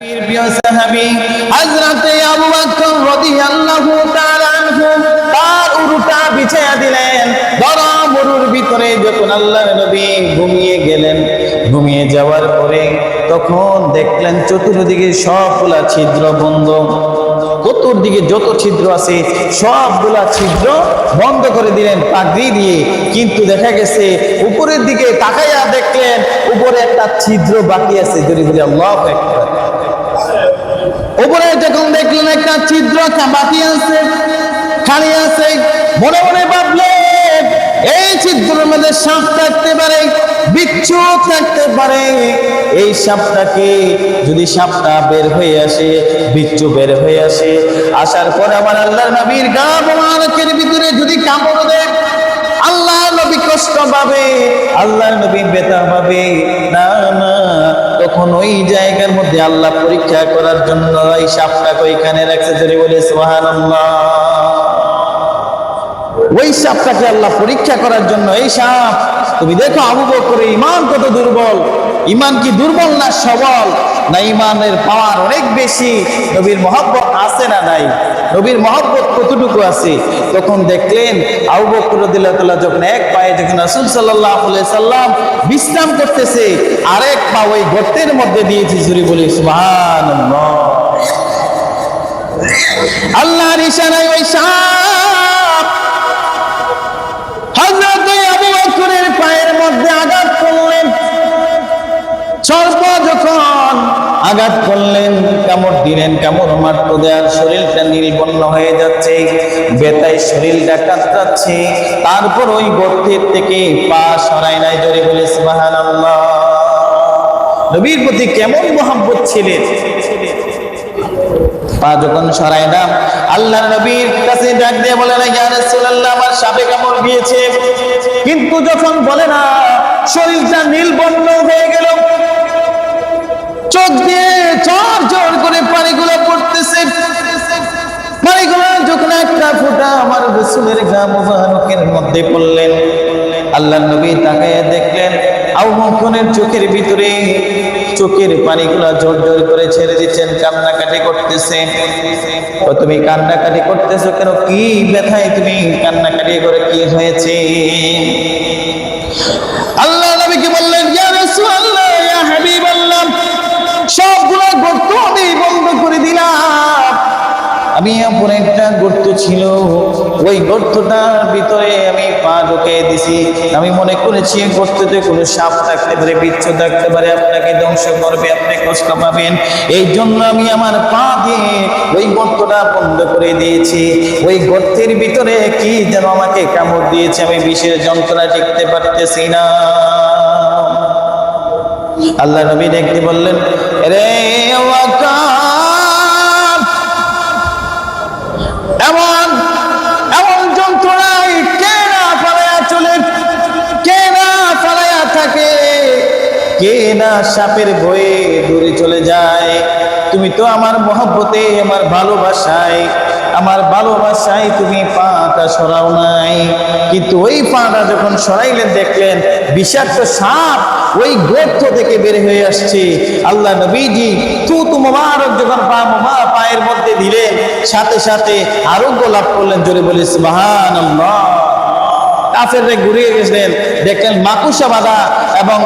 প্রিয় সাহাবী হযরতে আবু বকর রাদিয়াল্লাহু তাআলা আনহু তার উরুটা বিছিয়ে দিলেন। গরম উরুর ভিতরে যখন আল্লাহর নবী ঘুমিয়ে গেলেন, ঘুমিয়ে যাওয়ার পরে তখন দেখলেন চতুর্দিকে সবগুলা ছিদ্র বন্ধ। চতুর্দিকে যত ছিদ্র আছে সবগুলা ছিদ্র বন্ধ করে দিলেন পাগড়ি দিয়ে। কিন্তু দেখা গেছে উপরের দিকে তাকাইয়া দেখলেন উপরে একটা ছিদ্র বাকি আছে। জোরে বলি আল্লাহু আকবার। উপরে যখন দেখলেন একটা ছিদ্র বাকি আছে, খালি আছে, মনে মনে ভাবলেন এই ছিদ্রের মধ্যে সাপ থাকতে পারে, বিচ্ছু থাকতে পারে। এই সাপটাকে যদি সাপটা বের হয়ে আসে, বিচ্ছু বের হয়ে আসে, আসার পর আমার আল্লাহর নবীর গা মোবারকের ভিতরে যদি কামড় দেয়, আল্লাহর নবী কষ্ট পাবে, আল্লাহর নবী ব্যথা পাবে। না না, তখন ওই জায়গার মধ্যে আল্লাহ পরীক্ষা করার জন্য এই সাপটাকে ওইখানে রাখছে। যদি বলে সুবহানাল্লাহ, ওই সাপটাকে আল্লাহ পরীক্ষা করার জন্য। এই সাপ, তুমি দেখো আবু বকরের ঈমান কত দুর্বল। ঈমান কি দুর্বল না সবল? না ঈমানের পাওয়ার অনেক বেশি। নবীর মহব্বত আছে না নাই? নবীর মহব্বত কতটুকু আছে? তখন দেখলেন আবু বকর রাদিয়াল্লাহু তাআলা যখন এক পায়ে যখন রাসূল সাল্লাল্লাহু আলাইহি সাল্লাম বিশ্রাম করতেছে, আরেক পা ওই গর্তের মধ্যে দিয়েছে। জোরে বলি সুবহানাল্লাহ। আল্লাহর ইশারায় ওই সাপ হযরত আবু বকরের পায়ের মধ্যে আঘাত করলেন। সর্প যখন আঘাত করলেন, কামড় দিলেন, কামড় মাত্র দেওয়ার শরীরটা নীলবর্ণ হয়ে যাচ্ছে, ব্যথায় শরীরটা কাঁপছে। তারপর ওই গর্তের থেকে পা সরায় নাই। জোরে বলে সুবহানাল্লাহ। নবীর প্রতি কেমন মহব্বত ছিলেন। পা যখন সরায় না, আল্লাহর নবীর কাছে ডাক দিয়ে বলে না, ইয়া রাসূলুল্লাহ, আমার সাপে কামড় দিয়েছে। কিন্তু যখন বলে না, শরীরটা নীলবর্ণ হয়ে গেল, চোখ দিয়ে চর চর করে পানিগুলো পড়তেছে। পানিগুলো যখন একটা ফোঁটা আমার রাসূলের গা মোবারকের মধ্যে পড়লেন, আল্লাহর নবী তাকায় দেখলেন আবু বকরের চোখের ভিতরে চোখের পানিগুলা জোর জোর করে ছেড়ে দিচ্ছেন, কান্নাকাটি করতেছেন। তো তুমি কান্নাকাটি করতেছো কেন? কি ব্যথায় তুমি কান্নাকাটি করে? কি হয়েছে? আল্লাহ নবীকে বললেন, ইয়া রাসূলুল্লাহ, ইয়া হাবিবাল্লাহ, সবগুলো গর্ত আমি বন্ধ করে দিলাম। আমি উপরে একটা গর্ত ছিল, ওই গর্তটার ভিতরে আমি পা ঢুকে দিছি। আমি মনে করেছি গর্ততে কোনো সাপ থাকতে পারে, বিচ্ছু থাকতে পারে, আপনাকে ধ্বংস করবে, আপনি কষ্ট পাবেন। এই জন্য আমি আমার পা দিয়ে ওই গর্তটা বন্ধ করে দিয়েছি। ওই গর্তের ভিতরে কি যেন আমাকে কামড় দিয়েছে, আমি বিষের যন্ত্রণা টিকতে পারতেছি না। আল্লাহ নবী দেখতে বললেন, রে এমন এমন যন্ত্রণায় কে না পালায়া চলে, কে না পালায়া থাকে, কে না সাপের ভয়ে দূরে চলে যায়। তুমি তো আমার মহব্বতে, আমার ভালোবাসায়, আমার ভালোবাসায় তুমি পাটা সরাও নাই। কিন্তু ওই পাটা যখন সরাইলেন, দেখলেন বিষাক্ত সাপ ওই গর্ত থেকে বের হয়ে আসছে। আল্লাহ নবীজি থুতু মোবারক যখন পায়ের মধ্যে দিলেন, সাথে সাথে আরোগ্য লাভ করলেন। জোরে বলি সুবহানাল্লাহ। কাফেররা ঘুরিয়ে গেলেন, দেখলেন মাকুসা বাঁধা এবং